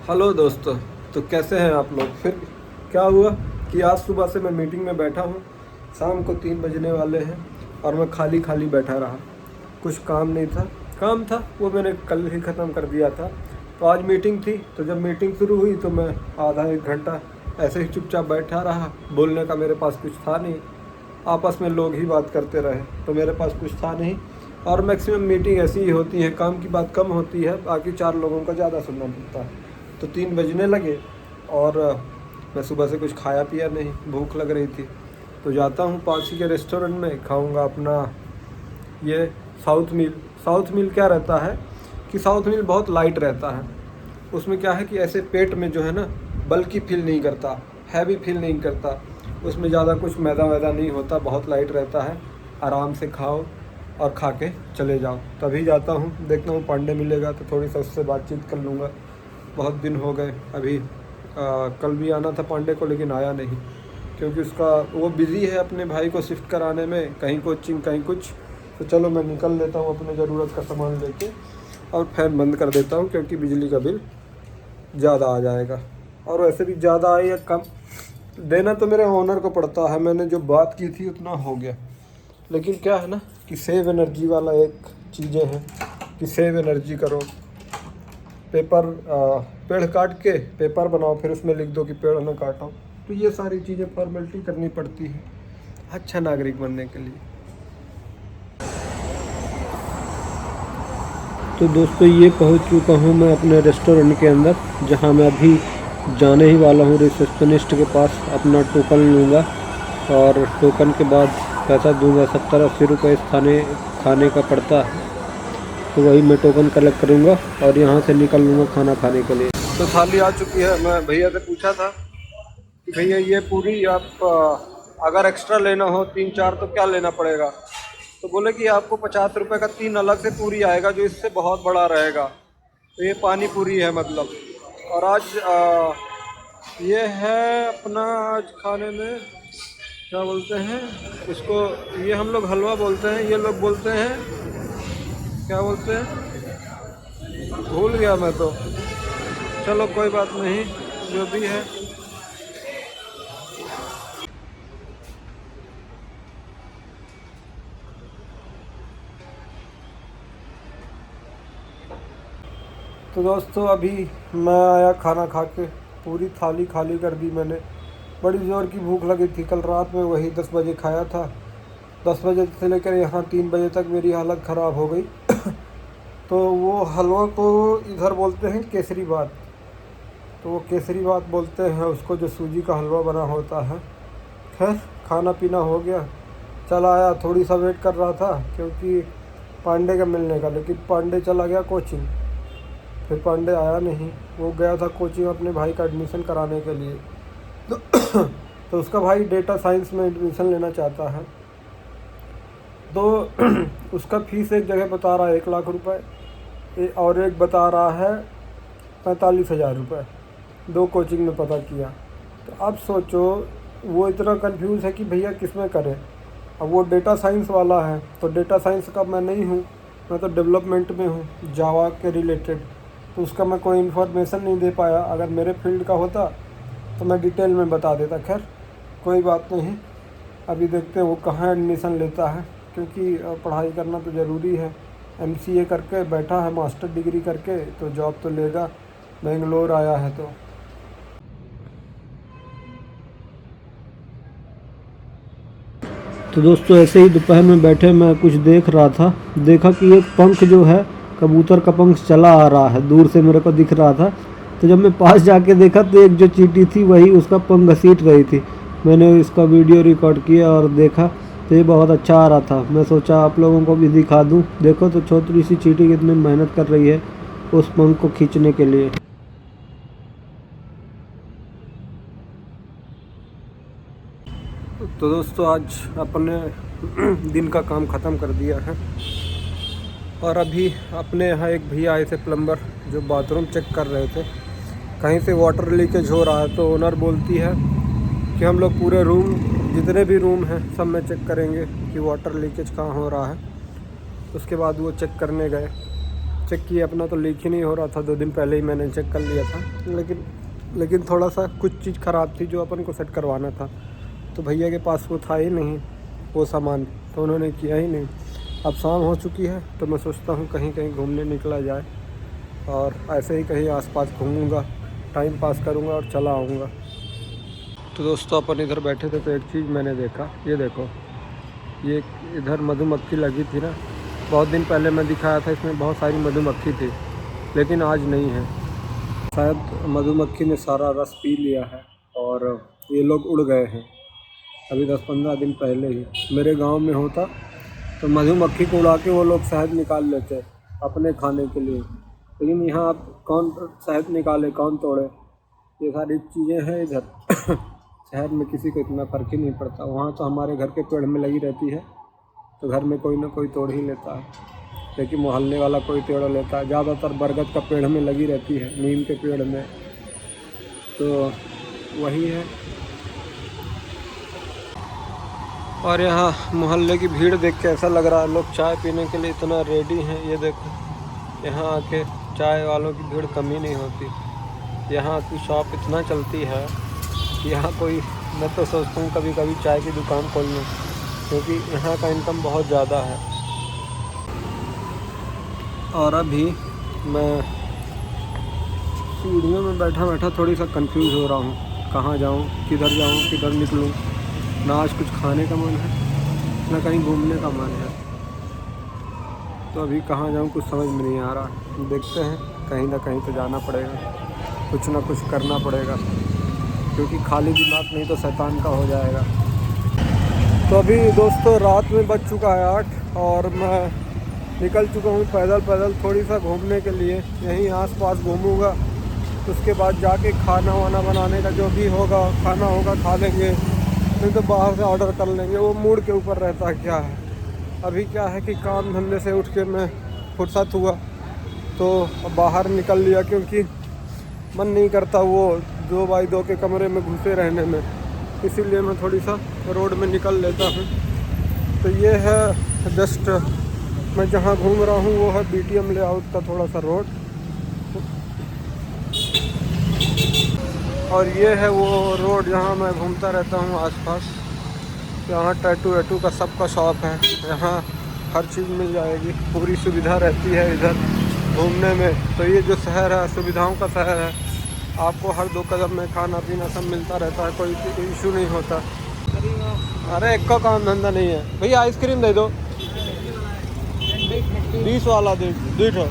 Hello दोस्तों। तो कैसे हैं आप लोग। फिर क्या हुआ कि आज सुबह से मैं मीटिंग में बैठा हूँ, शाम को 3 बजने वाले हैं और मैं खाली खाली बैठा रहा। कुछ काम नहीं था, काम था वो मैंने कल ही ख़त्म कर दिया था। तो आज मीटिंग थी, तो जब मीटिंग शुरू हुई तो मैं आधा एक घंटा ऐसे ही चुपचाप बैठा रहा। बोलने का मेरे पास कुछ था नहीं, आपस में लोग ही बात करते रहे, तो मेरे पास कुछ था नहीं। और मैक्सिमम मीटिंग ऐसी ही होती है, काम की बात कम होती है, बाकी 4 लोगों का ज़्यादा सुनना पड़ता है। तो 3 बजने लगे और मैं सुबह से कुछ खाया पिया नहीं, भूख लग रही थी। तो जाता हूँ पास ही के रेस्टोरेंट में, खाऊंगा अपना ये साउथ मील। साउथ मील क्या रहता है कि साउथ मील बहुत लाइट रहता है। उसमें क्या है कि ऐसे पेट में जो है ना, बल्कि फील नहीं करता, हैवी फील नहीं करता। उसमें ज़्यादा कुछ मैदा वैदा नहीं होता, बहुत लाइट रहता है। आराम से खाओ और खा के चले जाओ। तभी जाता हूँ, देखता हूँ पांडे मिलेगा तो थोड़ी सा उससे बातचीत कर लूँगा। बहुत दिन हो गए। अभी कल भी आना था पांडे को, लेकिन आया नहीं क्योंकि उसका वो बिज़ी है अपने भाई को शिफ्ट कराने में, कहीं कोचिंग कहीं कुछ। तो चलो मैं निकल लेता हूँ अपने ज़रूरत का सामान लेके और फैन बंद कर देता हूँ, क्योंकि बिजली का बिल ज़्यादा आ जाएगा। और वैसे भी ज़्यादा आए या कम, देना तो मेरे ओनर को पड़ता है। मैंने जो बात की थी उतना हो गया, लेकिन क्या है ना कि सेव एनर्जी वाला एक चीज़ें हैं कि सेव एनर्जी करो। पेपर पेड़ काट के पेपर बनाओ, फिर उसमें लिख दो कि पेड़ न काटो। तो ये सारी चीज़ें फॉर्मेलिटी करनी पड़ती है अच्छा नागरिक बनने के लिए। तो दोस्तों ये पहुंच चुका हूं मैं अपने रेस्टोरेंट के अंदर, जहां मैं अभी जाने ही वाला हूं रिसेप्शनिस्ट के पास। अपना टोकन लूँगा और टोकन के बाद पैसा दूंगा। 70-80 रुपये इस खाने का पड़ता है, तो वही मैं टोकन कलेक्ट करूँगा और यहाँ से निकल लूँगा खाना खाने के लिए। तो थाली आ चुकी है। मैं भैया से पूछा था कि भैया ये पूरी आप अगर एक्स्ट्रा लेना हो 3-4 तो क्या लेना पड़ेगा। तो बोले कि आपको 50 रुपये का 3 अलग से पूरी आएगा, जो इससे बहुत बड़ा रहेगा। तो ये पानी पूरी है मतलब। और आज ये है अपना आज खाने में क्या बोलते हैं इसको, ये हम लोग हलवा बोलते हैं, ये लोग बोलते हैं क्या बोलते हैं, भूल गया मैं तो। चलो कोई बात नहीं, जो भी है। तो दोस्तों अभी मैं आया खाना खा के, पूरी थाली खाली कर दी मैंने। बड़ी ज़ोर की भूख लगी थी, कल रात में वही 10 बजे खाया था। 10 बजे से लेकर यहाँ 3 बजे तक मेरी हालत ख़राब हो गई। तो वो हलवा को इधर बोलते हैं केसरी बात। तो वो केसरी बात बोलते हैं उसको, जो सूजी का हलवा बना होता है। खैर खाना पीना हो गया, चला आया। थोड़ी सा वेट कर रहा था क्योंकि पांडे का मिलने का, लेकिन पांडे चला गया कोचिंग। फिर पांडे आया नहीं, वो गया था कोचिंग अपने भाई का एडमिशन कराने के लिए। तो उसका भाई डेटा साइंस में एडमिशन लेना चाहता है। तो उसका फीस एक जगह बता रहा है 1 लाख रुपए और एक बता रहा है 45,000 रुपये। 2 कोचिंग में पता किया। तो अब सोचो वो इतना कंफ्यूज है कि भैया किस में करें। अब वो डेटा साइंस वाला है, तो डेटा साइंस का मैं नहीं हूँ, मैं तो डेवलपमेंट में हूँ जावा के रिलेटेड। तो उसका मैं कोई इन्फॉर्मेशन नहीं दे पाया। अगर मेरे फील्ड का होता तो मैं डिटेल में बता देता। खैर कोई बात नहीं, अभी देखते हैं वो कहाँ एडमिशन लेता है, क्योंकि पढ़ाई करना तो ज़रूरी है। MCA करके बैठा है, मास्टर डिग्री करके, तो जॉब तो लेगा। बेंगलोर आया है तो दोस्तों ऐसे ही दोपहर में बैठे मैं कुछ देख रहा था। देखा कि एक पंख जो है, कबूतर का पंख चला आ रहा है, दूर से मेरे को दिख रहा था। तो जब मैं पास जाके देखा तो एक जो चींटी थी वही उसका पंख घसीट रही थी। मैंने इसका वीडियो रिकॉर्ड किया और देखा तो ये बहुत अच्छा आ रहा था। मैं सोचा आप लोगों को भी दिखा दूं। देखो तो छोटी सी चींटी कितनी मेहनत कर रही है उस पंख को खींचने के लिए। तो दोस्तों आज अपने दिन का काम ख़त्म कर दिया है और अभी अपने यहाँ एक भैया आए थे प्लम्बर, जो बाथरूम चेक कर रहे थे। कहीं से वाटर लीकेज हो रहा है, तो ओनर बोलती है कि हम लोग पूरे रूम, जितने भी रूम हैं सब में चेक करेंगे कि वाटर लीकेज कहाँ हो रहा है। उसके बाद वो चेक करने गए चेक किया अपना तो लीक ही नहीं हो रहा था। 2 दिन पहले ही मैंने चेक कर लिया था, लेकिन थोड़ा सा कुछ चीज़ ख़राब थी जो अपन को सेट करवाना था। तो भैया के पास वो था ही नहीं वो सामान, तो उन्होंने किया ही नहीं। अब शाम हो चुकी है तो मैं सोचता हूँ कहीं कहीं घूमने निकला जाए, और ऐसे ही कहीं आसपास घूमूंगा, टाइम पास करूँगा और चला आऊँगा। तो दोस्तों अपन इधर बैठे थे तो एक चीज़ मैंने देखा, ये देखो, ये इधर मधुमक्खी लगी थी ना, बहुत दिन पहले मैं दिखाया था, इसमें बहुत सारी मधुमक्खी थी, लेकिन आज नहीं है। शायद मधुमक्खी ने सारा रस पी लिया है और ये लोग उड़ गए हैं। अभी 10-15 दिन पहले ही मेरे गांव में होता तो मधुमक्खी को उड़ा के वो लोग शहद निकाल लेते अपने खाने के लिए, लेकिन यहाँ अब कौन शहद निकाले, कौन तोड़े, ये सारी चीज़ें हैं इधर। शहर में किसी को इतना फ़र्क ही नहीं पड़ता। वहाँ तो हमारे घर के पेड़ में लगी रहती है तो घर में कोई ना कोई तोड़ ही लेता है, लेकिन मोहल्ले वाला कोई तोड़ लेता है। ज़्यादातर बरगद का पेड़ में लगी रहती है, नीम के पेड़ में, तो वही है। और यहाँ मोहल्ले की भीड़ देख के ऐसा लग रहा है लोग चाय पीने के लिए इतना रेडी हैं। ये देखो, यहाँ आके चाय वालों की भीड़ कम ही नहीं होती। यहाँ की शॉप इतना चलती है कि यहाँ कोई, मैं तो सोचता हूँ कभी कभी चाय की दुकान खोल लूँ, क्योंकि यहाँ का इनकम बहुत ज़्यादा है। और अभी मैं सीढ़ियों में बैठा बैठा थोड़ी सा कंफ्यूज हो रहा हूँ, कहाँ जाऊँ, किधर निकलूँ। ना आज कुछ खाने का मन है, ना कहीं घूमने का मन है, तो अभी कहाँ जाऊँ कुछ समझ में नहीं आ रहा। देखते हैं, कहीं ना कहीं तो जाना पड़ेगा, कुछ ना कुछ करना पड़ेगा, क्योंकि खाली दिमाग नहीं तो शैतान का हो जाएगा। तो अभी दोस्तों रात में बज चुका है 8 और मैं निकल चुका हूँ पैदल थोड़ी सा घूमने के लिए। यहीं आसपास घूमूंगा, उसके बाद जाके खाना वाना बनाने का जो भी होगा, खाना होगा खा लेंगे, नहीं तो बाहर से ऑर्डर कर लेंगे। वो मूड के ऊपर रहता है क्या है। अभी क्या है कि काम धंधे से उठ के मैं फुर्सत हुआ तो बाहर निकल लिया, क्योंकि मन नहीं करता वो 2x2 के कमरे में घुसे रहने में, इसीलिए मैं थोड़ी सा रोड में निकल लेता हूँ। तो ये है जस्ट मैं जहाँ घूम रहा हूँ वो है BTM लेआउट का थोड़ा सा रोड, और ये है वो रोड जहाँ मैं घूमता रहता हूँ आसपास। यहाँ टैटू का सबका शॉप है, यहाँ हर चीज़ मिल जाएगी, पूरी सुविधा रहती है इधर घूमने में। तो ये जो शहर है सुविधाओं का शहर है, आपको हर 2 कदम में खाना पीना सब मिलता रहता है, कोई इशू नहीं होता। अरे एक का काम धंधा नहीं है भैया, आइसक्रीम दे दो 20 वाला दे दो।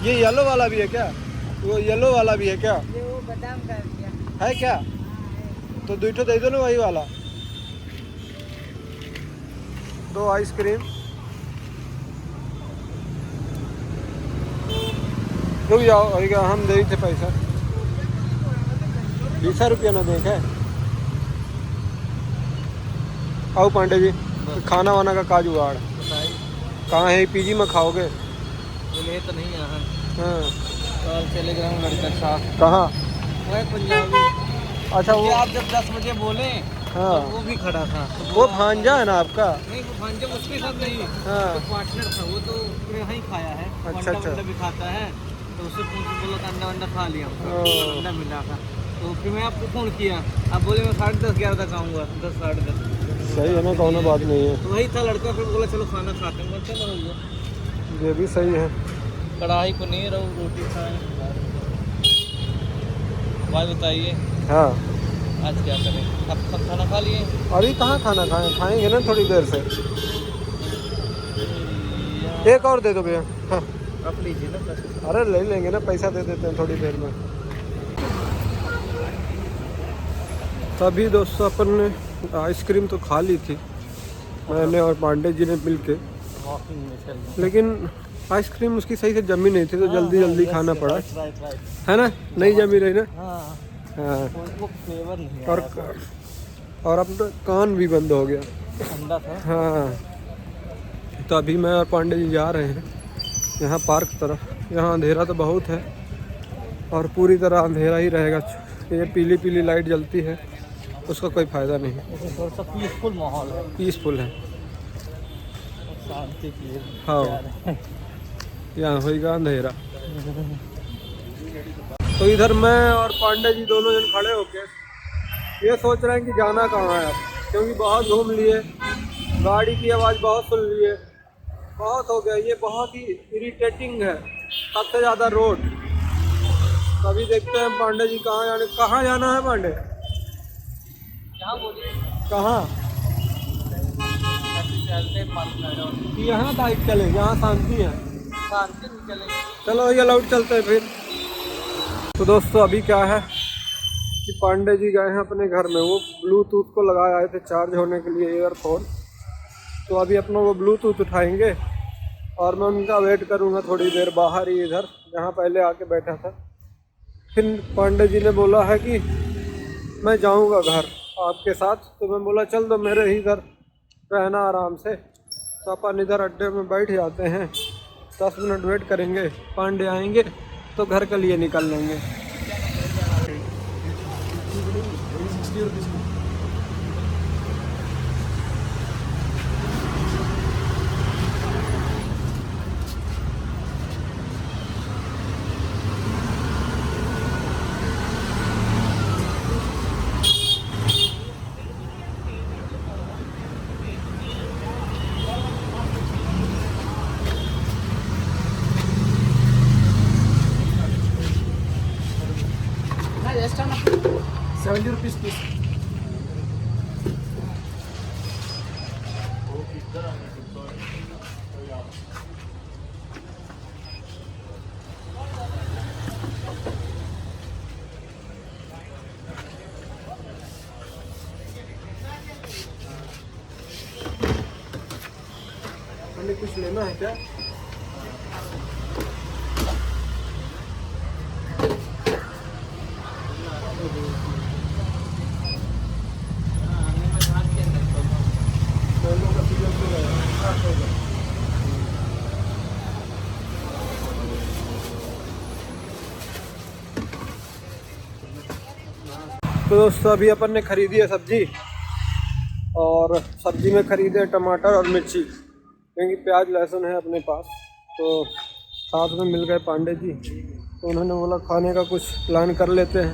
ये येलो वाला भी है क्या? वो येलो वाला भी है क्या? ये वो बादाम का है क्या? तो 2 दे दो ना वही वाला, 2 आइसक्रीम। रुक जाओ, हम दे थे पैसा 20 रुपया ना देखे। आओ पांडे जी, खाना वाना का काज उगाड़ कहाँ है? PG में खाओगे? बोले तो नहीं यहाँ। हाँ, कल चले गए लड़का साथ। कहाँ? वह पंजाबी। अच्छा, वो आप जब 10 बजे बोले हाँ, तो वो भी खड़ा था। तो वो भांजा है ना आपका? नहीं, वो भांजा उसके साथ नहीं, हाँ, तो पार्टनर था वो, तो यहाँ ही खाया है। अच्छा अच्छा। अंडा भी खाता है, तो उससे पूछ बोला था अंडा खा लिया, अंडा मिला था। तो फिर मैं आपको फ़ोन किया, आप बोले मैं 10:30-11 तक आऊँगा, 10 साढ़े 10। सही है ना, कौन बात नहीं है। तो वही था लड़का, फिर बोला चलो खाना खाते हैं। चलो भैया, ये भी सही है। कढ़ाई पनीर और रोटी खाएं। भाई बताइए हाँ, आज क्या करें? आप सब खाना खा लिए? अभी कहाँ खाना खाएंगे ना थोड़ी देर से। एक और दे दो भैया। हाँ, आप लीजिए ना। अरे ले लेंगे ना, पैसा दे देते हैं थोड़ी देर में। तभी दोस्तों अपन ने आइसक्रीम तो खा ली थी, मैंने और पांडे जी ने मिल के, लेकिन आइसक्रीम उसकी सही से जमी नहीं थी, तो जल्दी खाना पड़ा, है ना? नहीं जमी रही ना। हाँ, वो फ्लेवर नहीं और अब तो कान भी बंद हो गया। ठंडा था। हाँ, तो अभी मैं और पांडे जी जा रहे हैं यहाँ पार्क तरफ। यहाँ अंधेरा तो बहुत है और पूरी तरह अंधेरा ही रहेगा। ये पीली लाइट जलती है, उसका कोई फ़ायदा नहीं। थोड़ा सा पीसफुल माहौल है। पीसफुल है, शांति की। हाँ। यहाँ होगा अंधेरा। तो इधर मैं और पांडे जी दोनों जन खड़े होके ये सोच रहे हैं कि जाना कहाँ है अब, क्योंकि बहुत घूम लिए, गाड़ी की आवाज़ बहुत सुन लिए, बहुत हो गया। ये बहुत ही इरिटेटिंग है, सबसे ज़्यादा रोड। अभी देखते हैं पांडे जी कहाँ जाना है पांडे? कहाँ? यहाँ बाइक चले, यहाँ शांति है। चलो ये लौट चलते हैं फिर। तो दोस्तों अभी क्या है कि पांडे जी गए हैं अपने घर में, वो ब्लूटूथ को लगाए आए थे चार्ज होने के लिए ईयरफोन। तो अभी अपना वो ब्लूटूथ उठाएंगे और मैं उनका वेट करूँगा थोड़ी देर बाहर ही, इधर जहाँ पहले आके बैठा था। फिर पांडे जी ने बोला है कि मैं जाऊँगा घर आपके साथ, तो मैं बोला चल दो मेरे ही इधर रहना आराम से। तो अपन इधर अड्डे में बैठ जाते हैं, 10 मिनट वेट करेंगे, पांडे आएंगे तो घर के लिए निकल लेंगे। ₹70 पीस। हमें कुछ लेना है क्या? तो दोस्तों अभी अपन ने खरीदी है सब्जी, और सब्जी में खरीदे टमाटर और मिर्ची, क्योंकि प्याज लहसुन है अपने पास। तो साथ में मिल गए पांडे जी, तो उन्होंने बोला खाने का कुछ प्लान कर लेते हैं।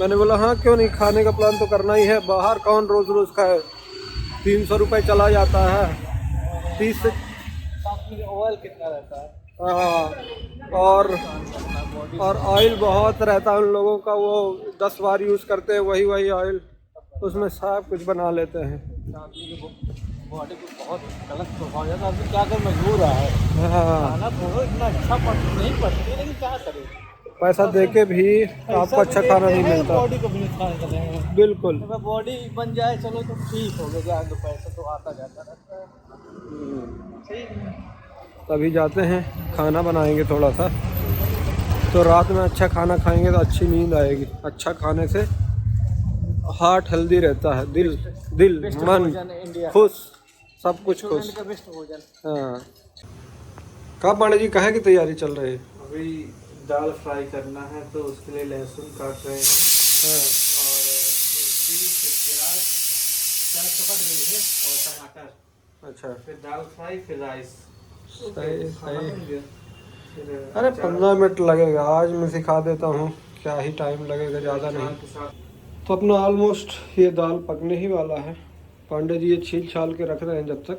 मैंने बोला हाँ क्यों नहीं, खाने का प्लान तो करना ही है, बाहर कौन रोज़ रोज़ खाए। 300 रुपये चला जाता है, 30 से ऑयल कितना रहता है? और ऑयल बहुत रहता है उन लोगों का, वो 10 बार यूज़ करते हैं वही ऑयल, उसमें सब कुछ बना लेते हैं। बॉडी को बहुत गलत प्रभाव जाता है। क्या कर मजबूर रहा है, खाना थोड़ा इतना अच्छा नहीं पड़ती, लेकिन क्या करें, पैसा देके भी आपको अच्छा खाना नहीं मिलता। बॉडी को भी नुकसान करेंगे। बिल्कुल, अगर बॉडी बन जाए चलो तो ठीक हो गया, तो पैसा तो आता जाता रहता है। तभी जाते हैं, खाना बनाएंगे थोड़ा सा, तो रात में अच्छा खाना खाएंगे तो अच्छी नींद आएगी। अच्छा खाने से हार्ट हेल्दी रहता है, दिल मन खुश, सब कुछ खुश। हाँ, कहाँ पांडे जी कहाँ की तैयारी चल रही है? अभी दाल फ्राई करना है, तो उसके लिए लहसुन काट रहे हैं। हाँ। और मिर्ची, फिर प्याज तो कट गई है, और टमाटर। अच्छा, फिर दाल फ्राई, फिर राइस। सही। अरे 15 मिनट लगेगा, आज मैं सिखा देता हूँ, क्या ही टाइम लगेगा, ज़्यादा नहीं। तो अपना ऑलमोस्ट ये दाल पकने ही वाला है। पांडे जी ये छील छाल के रख रहे हैं, जब तक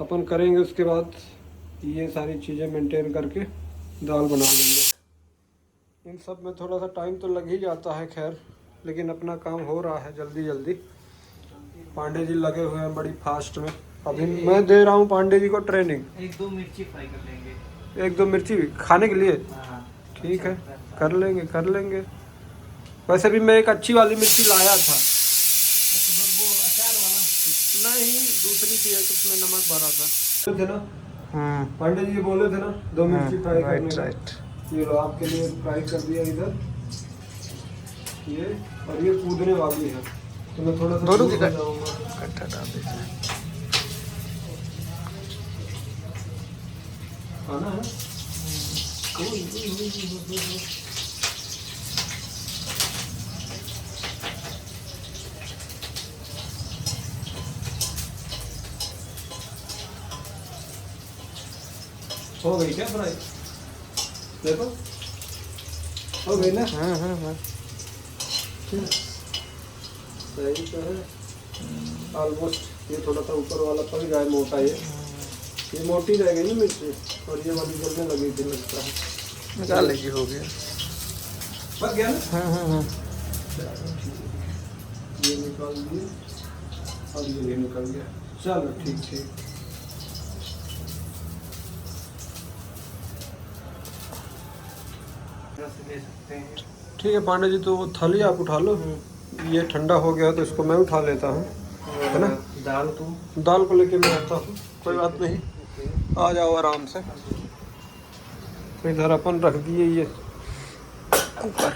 अपन करेंगे उसके बाद ये सारी चीज़ें मेंटेन करके दाल बना लेंगे। इन सब में थोड़ा सा टाइम तो लग ही जाता है, खैर, लेकिन अपना काम हो रहा है जल्दी जल्दी। पांडे जी लगे हुए हैं बड़ी फास्ट में। अभी मैं दे रहा हूँ पांडे जी को ट्रेनिंग। 1-2 मिर्ची फ्राई कर लेंगे। 1-2 मिर्ची खाने के लिए? हाँ, ठीक है, कर लेंगे। वैसे भी मैं एक अच्छी वाली मिर्ची लाया था। वो अचार वाला नहीं, दूसरी थी, उसमें नमक भरा था। थे ना पांडे जी बोले थे ना 2 मिर्ची फ्राई करने का। ये लो आपके लिए फ्राई कर दिया इधर ये, और ये कूदने वाली है, तो मैं थोड़ा सा दोनों इकट्ठा डाल देते हैं। खाना है हो गई क्या फ्राई? देखो हो गई ना। हाँ। सही तो है ऑलमोस्ट। ये थोड़ा सा ऊपर वाला पक जाए मोटा, ये मोटी रह गई ना मिर्ची, और ये वाली जलने लगी थी लगता है। निकाल लीजिए, हो गया। पक गया ना? हाँ। ये निकाल दिए और ये भी निकल गया। चलो ठीक। ले सकते हैं। ठीक है पांडे जी, तो वो थाली आप उठा लो। ये ठंडा हो गया तो इसको मैं उठा लेता हूँ, है ना। दाल को लेके मैं आता हूँ, कोई बात नहीं, आ जाओ आराम से। तो इधर अपन रख दिए ये कुकर।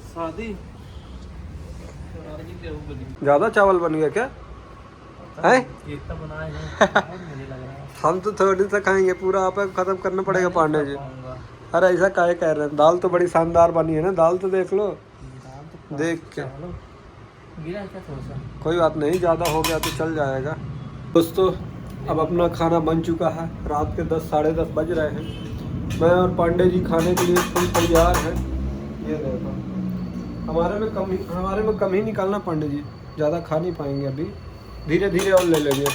शादी ज़्यादा चावल बन गया क्या है? इतना बनाए हैं मुझे लग रहा है। हम तो थोड़ी सा खाएंगे, पूरा आप खत्म करना पड़ेगा पांडे जी। अरे ऐसा काहे कह रहे हैं? दाल तो बड़ी शानदार बनी है ना, दाल तो देख लो, देख के। गिरा क्या थोड़ा सा? कोई बात नहीं, ज़्यादा हो गया तो चल जाएगा। दोस्तों अब अपना खाना बन चुका है, रात के 10 साढ़े 10 बज रहे हैं। मैं और पांडे जी खाने के लिए फुल तैयार हैं। ये देखो, हमारे में कम ही निकालना पांडे जी, ज़्यादा खा नहीं पाएंगे अभी, धीरे धीरे और ले लेंगे।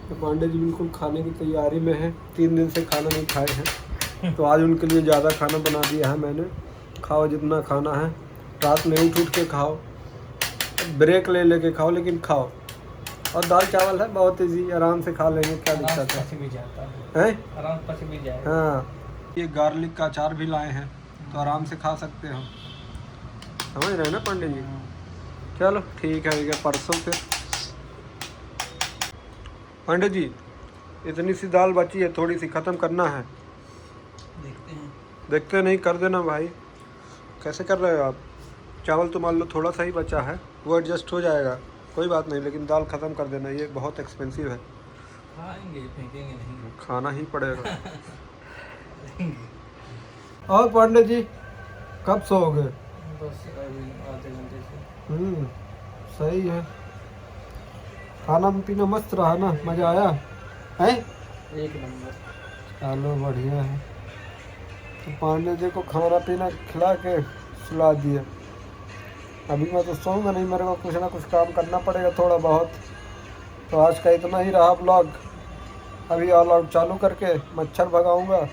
तो पांडे जी बिल्कुल खाने की तैयारी में है, 3 दिन से खाना नहीं खाए हैं, तो आज उनके लिए ज़्यादा खाना बना दिया है मैंने। खाओ जितना खाना है, रात में उठ के खाओ, ब्रेक ले लेके खाओ, लेकिन खाओ। और दाल चावल है, बहुत ईजी, आराम से खा लेंगे, क्या दिक्कत है? भी जाता हैं? आराम पच भी जाएगा। हाँ, ये गार्लिक का अचार भी लाए हैं, तो आराम से खा सकते हो, समझ रहे हैं ना पांडे जी। चलो ठीक है, परसों फिर। पांडे जी इतनी सी दाल बची है, थोड़ी सी ख़त्म करना है। देखते नहीं, कर देना भाई। कैसे कर रहे हो आप? चावल तो मान लो थोड़ा सा ही बचा है, वो एडजस्ट हो जाएगा, कोई बात नहीं, लेकिन दाल ख़त्म कर देना, ये बहुत एक्सपेंसिव है। खाएंगे, फेंकेंगे नहीं। खाना ही पड़ेगा। और पांडे जी कब सोओगे? बस अभी आधे घंटे से। सही है। खाना पीना मस्त रहा ना, मज़ा आया है? एक नंबर। चलो बढ़िया है। तो पांडे जी को खाना पीना खिला के सुला दिया। अभी मैं तो सोऊंगा नहीं, मेरे को कुछ ना कुछ काम करना पड़ेगा थोड़ा बहुत। तो आज का इतना ही रहा ब्लॉग। अभी ऑल आउट चालू करके मच्छर भगाऊंगा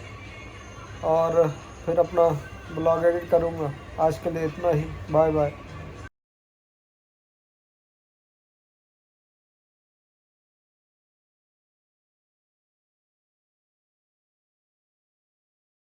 और फिर अपना ब्लॉग एडिट करूंगा। आज के लिए इतना ही, बाय बाय।